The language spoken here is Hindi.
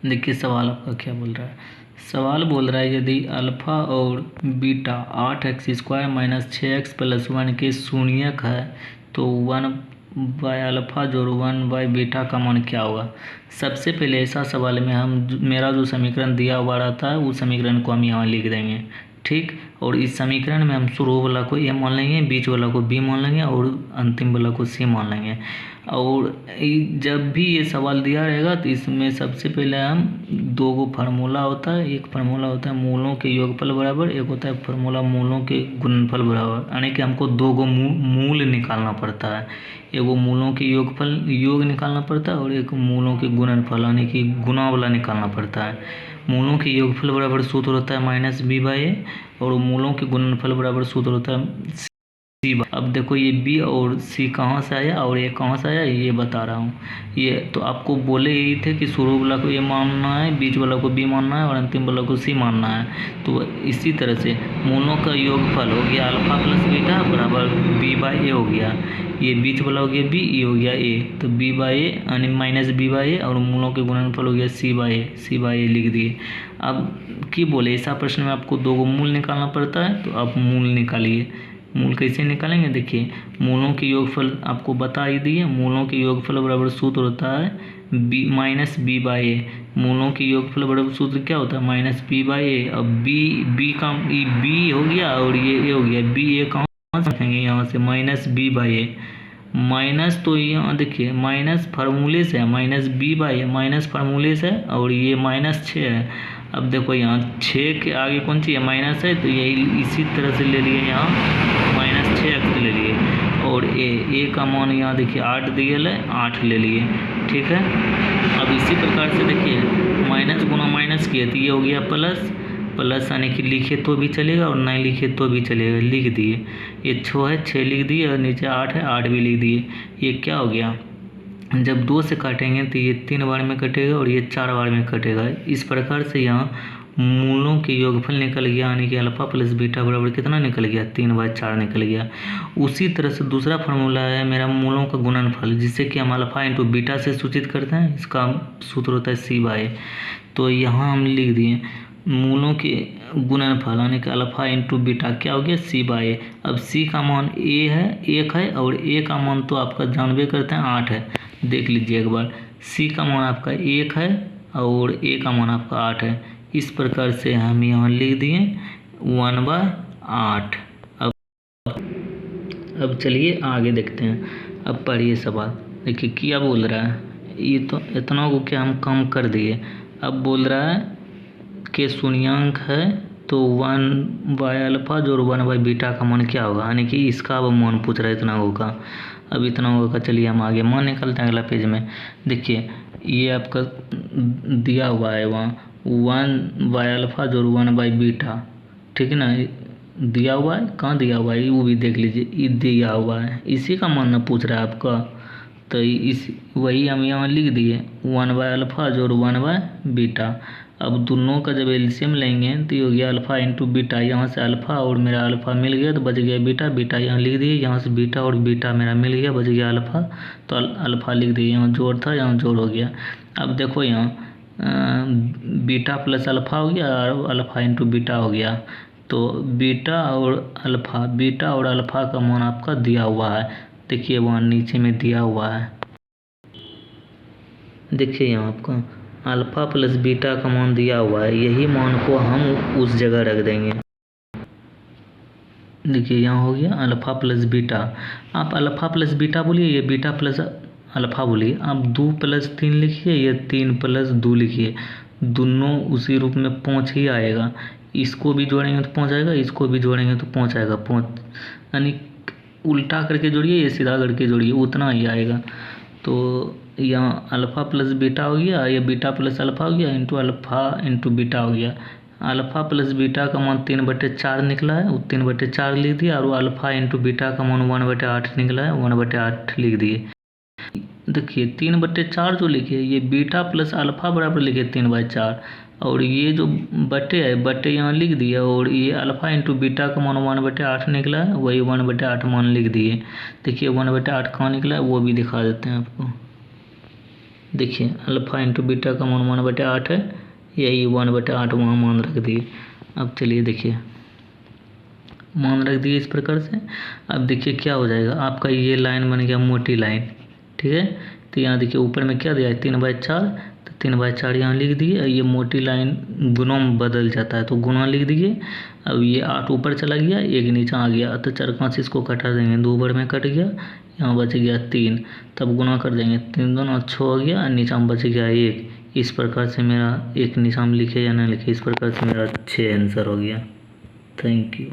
देखिए सवाल आपका क्या बोल रहा है। सवाल बोल रहा है यदि अल्फ़ा और बीटा 8x² माइनस 6x+1 के शून्यक है तो 1/अल्फ़ा जोड़ 1/बीटा का मान क्या होगा। सबसे पहले ऐसा सवाल में हम मेरा जो समीकरण दिया हुआ रहता है उस समीकरण को हम यहाँ लिख देंगे, ठीक। और इस समीकरण में हम शुरू वाला को ए मान लेंगे, बीच वाला को बी मान लेंगे और अंतिम वाला को सी मान लेंगे। और जब भी ये सवाल दिया रहेगा तो इसमें सबसे पहले हम दो गो फार्मूला होता है। एक फार्मूला होता है मूलों के योगफल बराबर, एक होता है फार्मूला मूलों के गुणनफल बराबर, यानी कि हमको दो गो मूल निकालना पड़ता है। एगो मूलों के योग निकालना पड़ता है और एक मूलों के गुणनफल यानी कि गुणा वाला निकालना पड़ता है। मूलों के योगफल बराबर सूत्र होता है -b/a और मूलों के गुणनफल बराबर सूत्र होता है c। अब देखो ये b और c कहाँ से आया और ये कहाँ से आया ये बता रहा हूँ। ये तो आपको बोले यही थे कि शुरू वाला को ये मानना है, बीच वाला को b मानना है और अंतिम वाला को c मानना है। तो इसी तरह से मूलों का योगफल हो गया अल्फ़ा प्लस बीटा बराबर b/a हो गया। ये बीच वाला हो गया b, ये हो गया a, तो b/a यानी -b/a और मूलों के गुणनफल हो गया c/a लिख दिए। अब की बोले ऐसा प्रश्न में आपको दो गो मूल निकालना पड़ता है, तो आप मूल निकालिए। मूल कैसे निकालेंगे, देखिए मूलों के योगफल आपको बता ही दिए। मूलों के योगफल बराबर सूत्र होता है -b/a। मूलों के योगफल बराबर सूत्र क्या होता है -b/a। अब b का b हो गया और ये a हो गया। b कहाँ से रखेंगे, यहाँ से -b/a। माइनस तो यहाँ देखिए माइनस फार्मूले से है, -b/a माइनस फार्मूले से है और ये -6 है। अब देखो यहाँ 6 के आगे कौन सी है माइनस है, तो यही इसी तरह से ले लिए यहाँ -6x ले लिए। और a का मान यहाँ देखिए 8 दिए है, 8 ले लिए, ठीक है। अब इसी प्रकार से देखिए माइनस गुना माइनस किए तो ये हो गया प्लस यानी कि लिखे तो भी चलेगा और नहीं लिखे तो भी चलेगा, लिख दिए। ये 6 है 6 लिख दिए और नीचे 8 है 8 भी लिख दिए। ये क्या हो गया, जब 2 से काटेंगे तो ये 3 बार में कटेगा और ये 4 बार में कटेगा। इस प्रकार से यहाँ मूलों के योगफल निकल गया, यानी कि अल्फ़ा प्लस बीटा बराबर कितना निकल गया 3/4 निकल गया। उसी तरह से दूसरा फार्मूला है मेरा मूलों का गुणनफल, जिससे कि हम अल्फ़ा इंटू बीटा से सूचित करते हैं। इसका सूत्र होता है c/a। तो यहाँ हम लिख दिए मूलों के गुणनफल यानी कि अल्फ़ा इंटू बीटा क्या हो गया c/a। अब c का मान a है 1 है और a का मान तो आपका जानबे करते हैं 8 है। देख लीजिए एक बार, c का मान आपका 1 है और a का मान आपका 8 है। इस प्रकार से हम यहाँ लिख दिए 1/8। अब चलिए आगे देखते हैं। अब पढ़िए सवाल, देखिए क्या बोल रहा है। ये तो इतना को क्या हम कम कर दिए। अब बोल रहा है कि शून्यांक है तो 1/अल्फ़ा जोड़ 1/बीटा का मान क्या होगा, यानी कि इसका अब मान पूछ रहा है इतना होगा। अब इतना होगा, चलिए हम आगे मान निकलते हैं अगला पेज में। देखिए ये आपका दिया हुआ है वहाँ 1/अल्फ़ा जोड़ 1/बीटा, ठीक है ना। दिया हुआ है, कहाँ दिया हुआ है वो भी देख लीजिए, ये दिया हुआ है, इसी का मान ना पूछ रहा है आपका। तो इस वही हम यहाँ लिख दिए 1/अल्फ़ा जोड़ 1/बीटा। अब दोनों का जब एलसीएम लेंगे तो ये हो गया अल्फ़ा इंटू बीटा। यहाँ से अल्फ़ा और मेरा अल्फ़ा मिल गया तो बच गया बीटा, बीटा यहाँ लिख दिए। यहाँ से बीटा और बीटा मेरा मिल गया, बच गया अल्फ़ा, तो अल्फ़ा लिख दिए। यहाँ जोड़ था यहाँ जोड़ हो गया। अब देखो यहाँ बीटा प्लस अल्फ़ा हो गया और अल्फ़ा इंटू बीटा हो गया। तो बीटा और अल्फ़ा का मान आपका दिया हुआ है। देखिए वहाँ नीचे में दिया हुआ है, देखिए यहाँ आपका अल्फ़ा प्लस बीटा का मान दिया हुआ है। यही मान को हम उस जगह रख देंगे। देखिए यहाँ हो गया अल्फ़ा प्लस बीटा। आप अल्फ़ा प्लस बीटा बोलिए, ये बीटा प्लस अल्फ़ा बोलिए। आप 2 + 3 लिखिए, ये 3 + 2 लिखिए। दोनों उसी रूप में 5 ही आएगा। इसको भी जोड़ेंगे तो 5 आएगा, इसको भी जोड़ेंगे तो 5 आएगा। 5 यानी उल्टा करके जोड़िए, ये सीधा करके जोड़िए, उतना ही आएगा। तो यहाँ अल्फ़ा प्लस बीटा हो गया, ये बीटा प्लस अल्फ़ा हो गया, इंटू अल्फ़ा इंटू बीटा हो गया। अल्फ़ा प्लस बीटा का मान 3/4 निकला है, वो 3/4 लिख दिया। और अल्फ़ा इंटू बीटा का मान 1/8 निकला है, 1/8 लिख दिए। देखिए 3/4 जो लिखे ये बीटा प्लस अल्फ़ा बराबर लिखे 3/4, और ये जो बटे है बटे यहाँ लिख दिया। और ये अल्फ़ा इंटू बीटा का मान 1/8 निकला है, वही 1/8 मान लिख दिए। देखिए 1/8 कहाँ निकला है वो भी दिखा देते हैं आपको। देखिए अल्फ़ा इंटू बीटा का मान 1/8 है, यही 1/8 वहाँ मान रख दिए। अब चलिए देखिए मान रख दिए इस प्रकार से। अब देखिए क्या हो जाएगा, आपका ये लाइन बन गया मोटी लाइन, ठीक है। तो यहाँ देखिए ऊपर में क्या दिया है 3/4, तो 3/4 यहाँ लिख दिए। ये मोटी लाइन गुणों में बदल जाता है तो गुणा लिख दिए। अब ये 8 ऊपर चला गया, 1 नीचे आ गया, तो 4 5 इसको कटा देंगे, 2 बार में कट गया, यहाँ बच गया 3, तब गुणा कर देंगे, 3 दूना 6 हो गया और नीचा में बच गया 1। इस प्रकार से मेरा एक नीचा में लिखे या ना लिखे, इस प्रकार से मेरा 6 आंसर हो गया। Thank you.